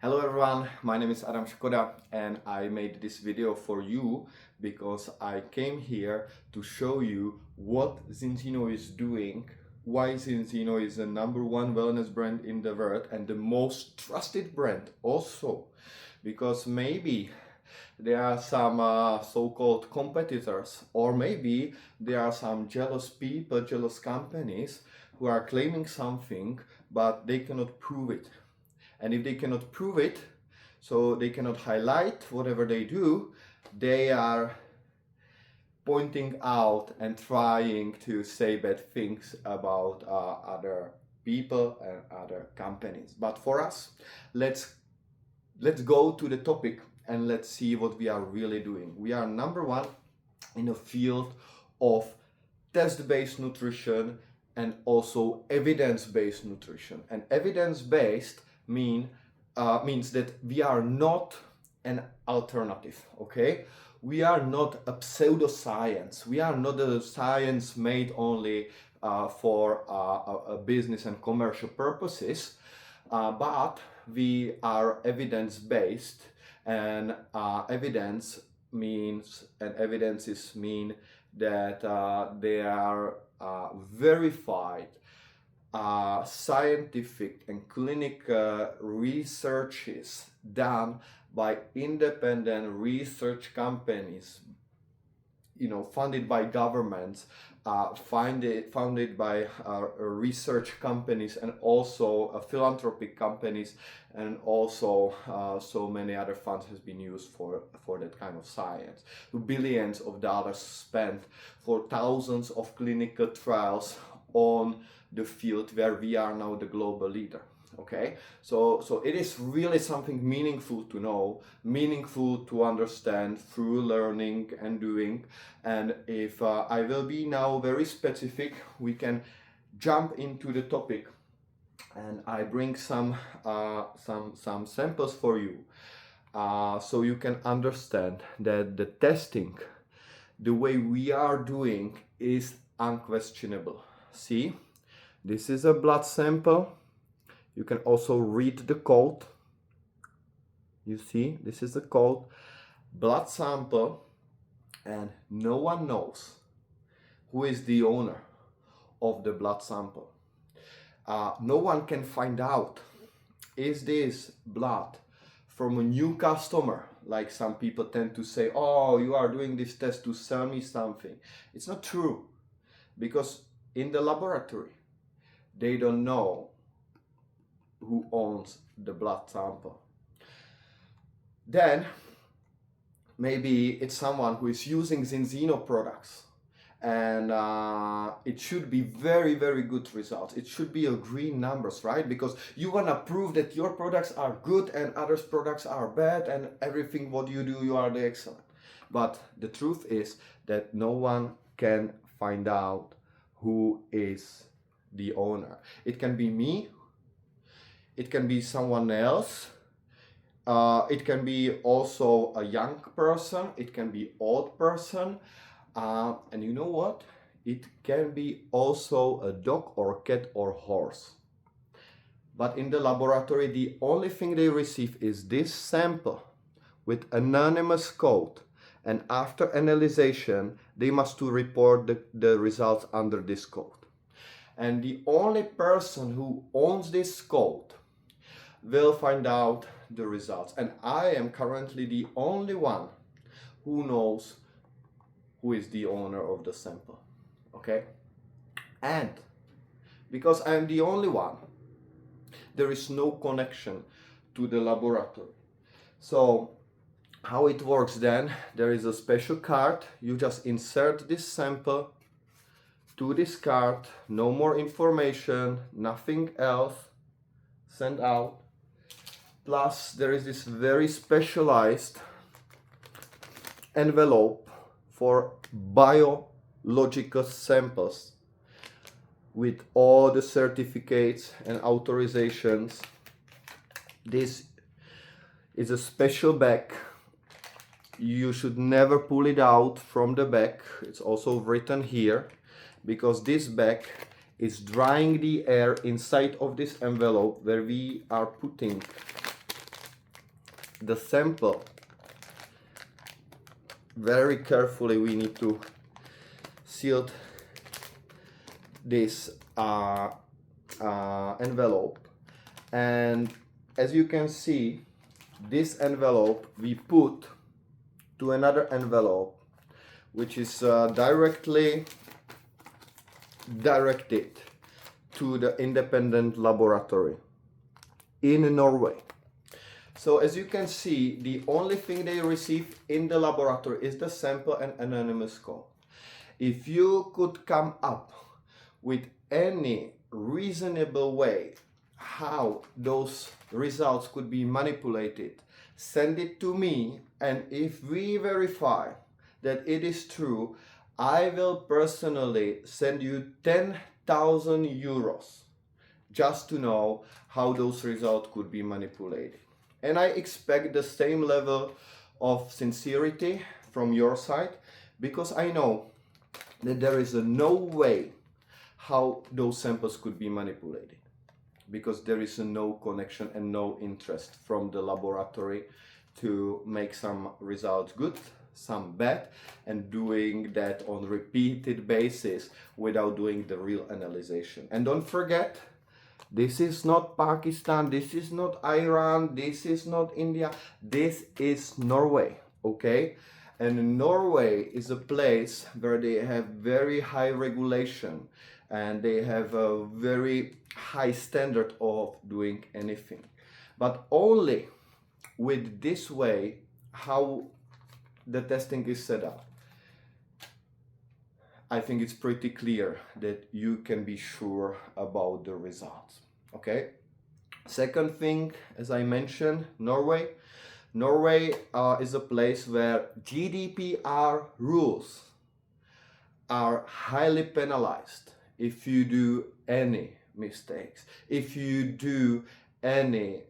Hello everyone, my name is Adam Shkoda and I made this video for you because I came here to show you what Zinzino is doing, why Zinzino is the #1 wellness brand in the world and the most trusted brand also, because maybe there are some so-called competitors, or maybe there are some jealous people, jealous companies who are claiming something but they cannot prove it. And if they cannot prove it, so they cannot highlight whatever they do, they are pointing out and trying to say bad things about other people and other companies. But for us, let's go to the topic and let's see what we are really doing. We are #1 in the field of test-based nutrition and also evidence-based nutrition. And evidence-based means that we are not an alternative, okay? We are not a pseudoscience. We are not a science made only for a business and commercial purposes, but we are evidence-based, and evidences mean that they are verified scientific and clinical researches done by independent research companies, funded by governments, founded by research companies, and also philanthropic companies, and also so many other funds has been used for that kind of science. Billions of dollars spent for thousands of clinical trials on the field where we are now the global leader. Okay, so it is really something meaningful to know, meaningful to understand through learning and doing. And if I will be now very specific, we can jump into the topic, and I bring some samples for you, so you can understand that the testing, the way we are doing, is unquestionable. See, this is a blood sample. You can also read the code. You see, this is the code, blood sample, and no one knows who is the owner of the blood sample. No one can find out, is this blood from a new customer, like some people tend to say, oh, you are doing this test to sell me something. It's not true, because in the laboratory, they don't know who owns the blood sample. Then maybe it's someone who is using Zinzino products, and it should be very, very good results. It should be a green numbers, right? Because you want to prove that your products are good and others' products are bad, and everything what you do, you are the excellent. But the truth is that no one can find out who is the owner. It can be me, it can be someone else, it can be also a young person, it can be old person, and you know what? It can be also a dog or cat or horse. But in the laboratory, the only thing they receive is this sample with anonymous code, and after analyzation, they must to report the results under this code. And the only person who owns this code will find out the results. And I am currently the only one who knows who is the owner of the sample. Okay? And because I am the only one, there is no connection to the laboratory. So how it works then, there is a special card. You just insert this sample to this card, no more information, nothing else, send out. Plus there is this very specialized envelope for biological samples with all the certificates and authorizations. This is a special bag. You should never pull it out from the bag. It's also written here, because this bag is drying the air inside of this envelope where we are putting the sample. Very carefully we need to seal this envelope, and as you can see, this envelope we put to another envelope which is directly directed to the independent laboratory in Norway. So as you can see, the only thing they receive in the laboratory is the sample and anonymous call. If you could come up with any reasonable way how those results could be manipulated, send it to me, and if we verify that it is true, I will personally send you 10,000 euros just to know how those results could be manipulated. And I expect the same level of sincerity from your side, because I know that there is no way how those samples could be manipulated, because there is no connection and no interest from the laboratory to make some results good, some bad, and doing that on repeated basis without doing the real analysis. And don't forget, this is not Pakistan, this is not Iran, this is not India, this is Norway, okay? And Norway is a place where they have very high regulation and they have a very high standard of doing anything. But only with this way, how the testing is set up, I think it's pretty clear that you can be sure about the results, okay? Second thing, as I mentioned, Norway. Norway is a place where GDPR rules are highly penalized if you do any mistakes, if you do any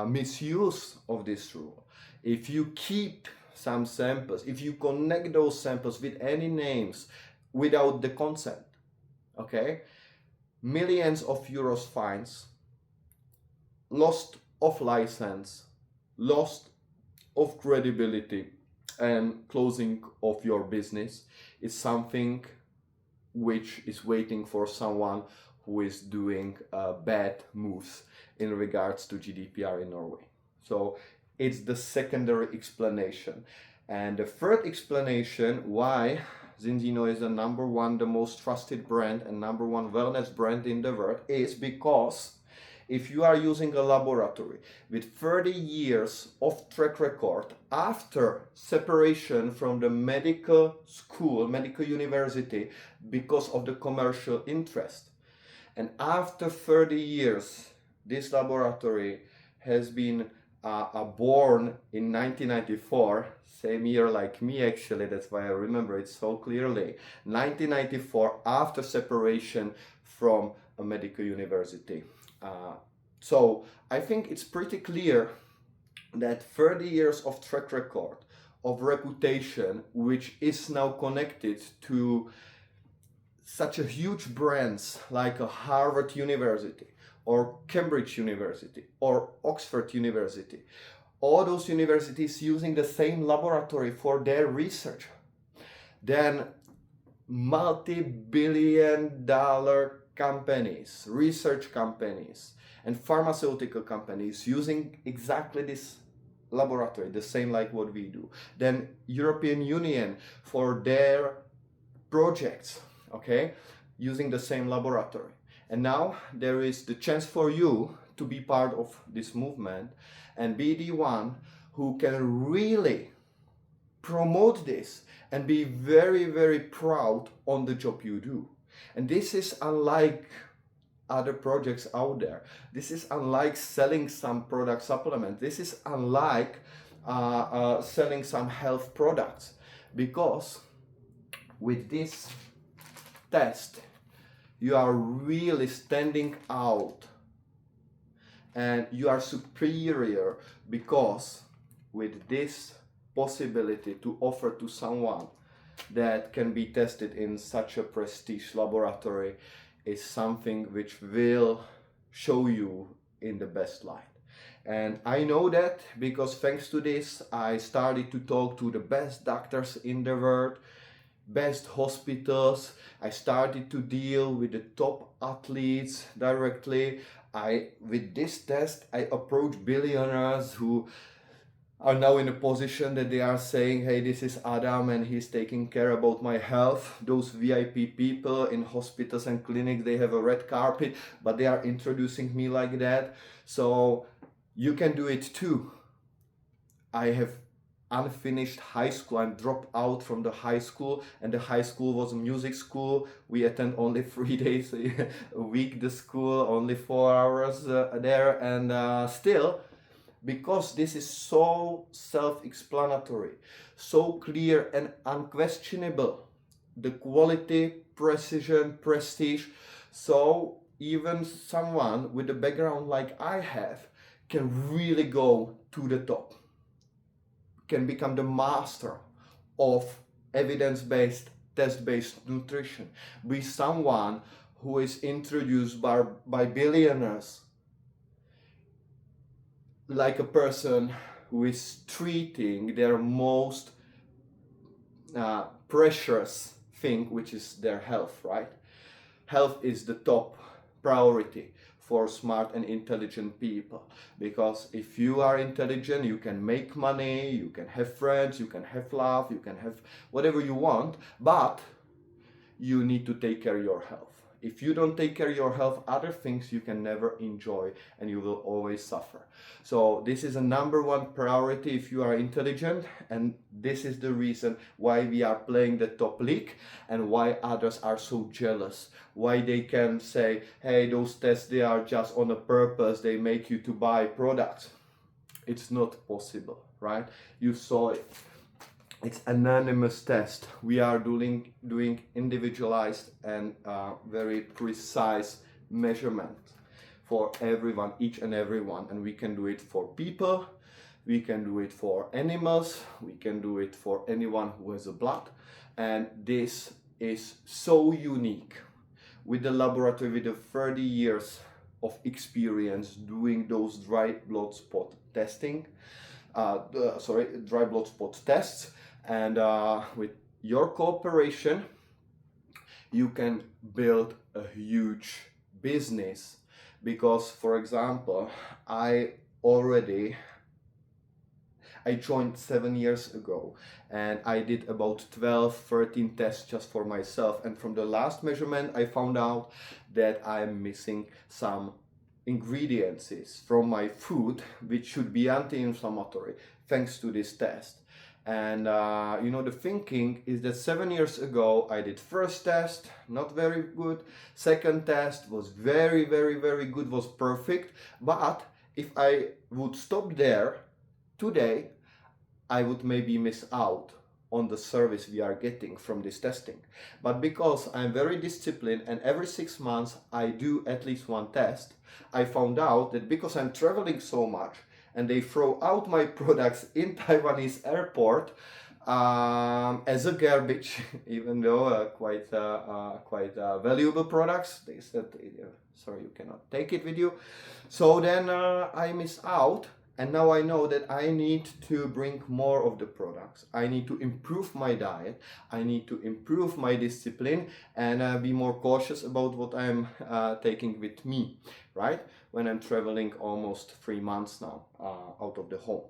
misuse of this rule, if you keep some samples, if you connect those samples with any names without the consent, okay? Millions of euros fines, loss of license, loss of credibility, and closing of your business is something which is waiting for someone who is doing bad moves in regards to GDPR in Norway. So it's the secondary explanation. And the third explanation why Zinzino is the number one, the most trusted brand and number one wellness brand in the world is because if you are using a laboratory with 30 years of track record after separation from the medical school, medical university, because of the commercial interest, and after 30 years, this laboratory has been born in 1994, same year like me actually, that's why I remember it so clearly, 1994, after separation from a medical university. So I think it's pretty clear that 30 years of track record, of reputation, which is now connected to such a huge brands like a Harvard University or Cambridge University or Oxford University, all those universities using the same laboratory for their research, then multi-billion-dollar companies, research companies, and pharmaceutical companies using exactly this laboratory, the same like what we do. Then European Union for their projects, okay, using the same laboratory. And now there is the chance for you to be part of this movement and be the one who can really promote this and be very, very proud on the job you do. And this is unlike other projects out there. This is unlike selling some product supplement. This is unlike selling some health products, because with this test you are really standing out and you are superior, because with this possibility to offer to someone that can be tested in such a prestige laboratory is something which will show you in the best light. And I know that because thanks to this, I started to talk to the best doctors in the world, best hospitals. I started to deal with the top athletes directly. With this test, I approached billionaires who are now in a position that they are saying, hey, this is Adam and he's taking care about my health. Those VIP people in hospitals and clinics, they have a red carpet, but they are introducing me like that. So you can do it too. I have unfinished high school. I'm dropped out from the high school, and the high school was a music school. We attend only 3 days a week the school, only 4 hours there, and still, because this is so self-explanatory, so clear and unquestionable, the quality, precision, prestige, so even someone with a background like I have can really go to the top, can become the master of evidence-based, test-based nutrition, be someone who is introduced by billionaires, like a person who is treating their most precious thing, which is their health, right? Health is the top priority for smart and intelligent people, because if you are intelligent, you can make money, you can have friends, you can have love, you can have whatever you want, but you need to take care of your health. If you don't take care of your health, other things you can never enjoy and you will always suffer. So this is a number one priority if you are intelligent, and this is the reason why we are playing the top league and why others are so jealous. Why they can say, hey, those tests, they are just on a purpose, they make you to buy products. It's not possible, right? You saw it. It's anonymous test. We are doing individualized and very precise measurement for everyone, each and everyone, and we can do it for people, we can do it for animals, we can do it for anyone who has a blood, and this is so unique. With the laboratory with the 30 years of experience doing those dry blood spot testing, dry blood spot tests, and with your cooperation, you can build a huge business. Because, for example, I joined 7 years ago, and I did about 12, 13 tests just for myself. And from the last measurement, I found out that I'm missing some ingredients from my food, which should be anti-inflammatory, thanks to this test. And the thinking is that 7 years ago I did first test, not very good. Second test was very, very, very good, was perfect. But if I would stop there today, I would maybe miss out on the service we are getting from this testing. But because I'm very disciplined and every 6 months I do at least one test, I found out that because I'm traveling so much, and they throw out my products in Taiwanese airport as a garbage, even though quite valuable products. They said, sorry, you cannot take it with you. So then I miss out, and now I know that I need to bring more of the products. I need to improve my diet. I need to improve my discipline and be more cautious about what I'm taking with me, right? When I'm traveling almost 3 months now out of the home.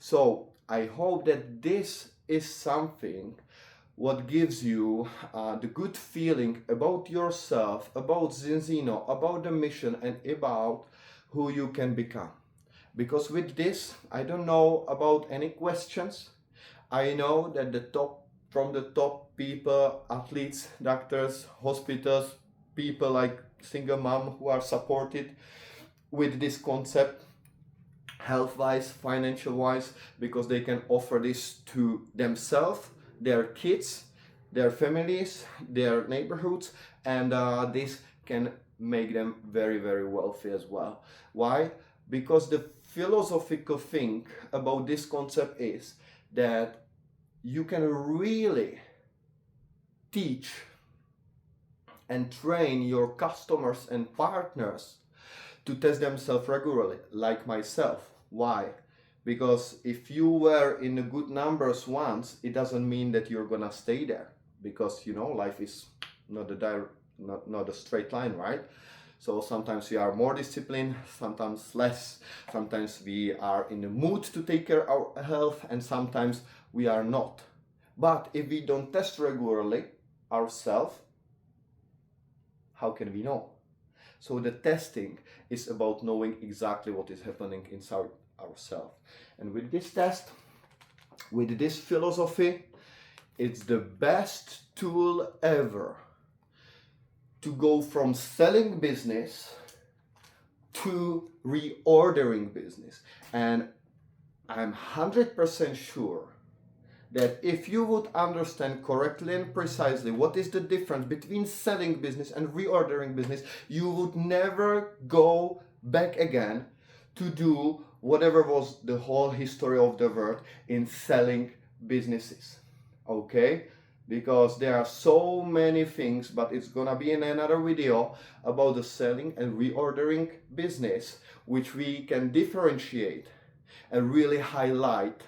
So I hope that this is something what gives you the good feeling about yourself, about Zinzino, about the mission, and about who you can become. Because with this, I don't know about any questions. I know that from the top people, athletes, doctors, hospitals, people like single mom who are supported with this concept, health-wise, financial-wise, because they can offer this to themselves, their kids, their families, their neighborhoods, and this can make them very, very wealthy as well. Why? Because the philosophical thing about this concept is that you can really teach and train your customers and partners to test themselves regularly, like myself. Why? Because if you were in the good numbers once, it doesn't mean that you're gonna stay there, because life is not not a straight line, right? So sometimes we are more disciplined, sometimes less. Sometimes we are in the mood to take care of our health, and sometimes we are not. But if we don't test regularly ourselves, how can we know? So the testing is about knowing exactly what is happening inside ourselves. And with this test, with this philosophy, it's the best tool ever to go from selling business to reordering business. And I'm 100% sure that if you would understand correctly and precisely what is the difference between selling business and reordering business, you would never go back again to do whatever was the whole history of the world in selling businesses. Okay? Because there are so many things, but it's gonna be in another video about the selling and reordering business, which we can differentiate and really highlight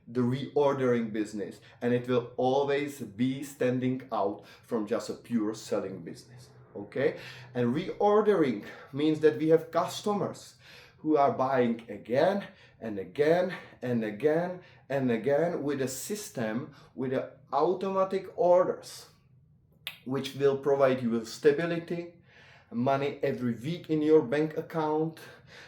the reordering business, and it will always be standing out from just a pure selling business. Okay? And reordering means that we have customers who are buying again and again and again and again with a system, with the automatic orders, which will provide you with stability, money every week in your bank account,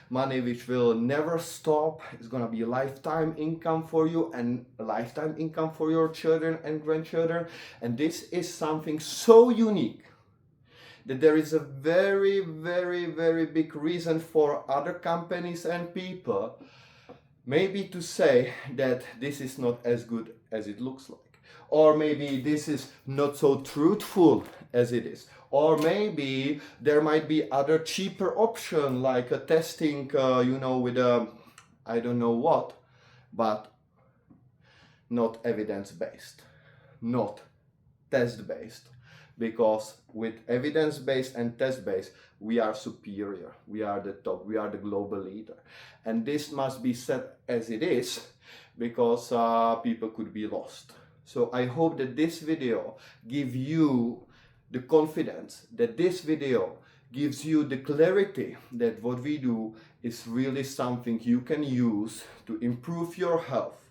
money which will never stop. It's gonna be a lifetime income for you and a lifetime income for your children and grandchildren. And this is something so unique that there is a very, very, very big reason for other companies and people maybe to say that this is not as good as it looks like, or maybe this is not so truthful as it is, or maybe there might be other cheaper option like a testing with a I don't know what, but not evidence-based, not test-based, because with evidence-based and test-based we are superior, we are the top, we are the global leader. And this must be said as it is, because people could be lost. So I hope that this video gives you the confidence, that this video gives you the clarity that what we do is really something you can use to improve your health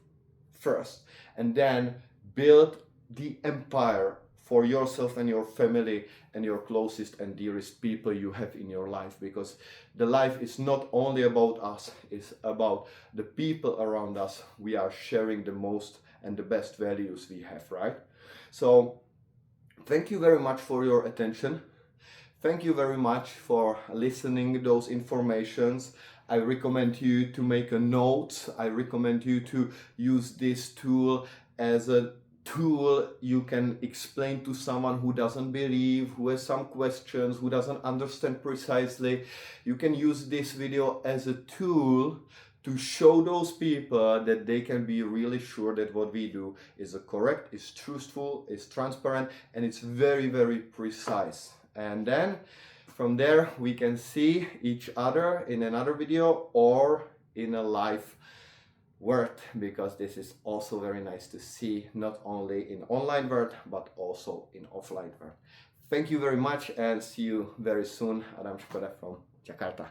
first, and then build the empire for yourself and your family and your closest and dearest people you have in your life. Because the life is not only about us, it's about the people around us. We are sharing the most and the best values we have, right? So thank you very much for your attention. Thank you very much for listening those informations. I recommend you to make a note. I recommend you to use this tool as a tool you can explain to someone who doesn't believe, who has some questions, who doesn't understand precisely. You can use this video as a tool to show those people that they can be really sure that what we do is correct, is truthful, is transparent, and it's very, very precise. And then from there we can see each other in another video or in a live word, because this is also very nice to see, not only in online word but also in offline word. Thank you very much and see you very soon. Adam Škoda from Jakarta.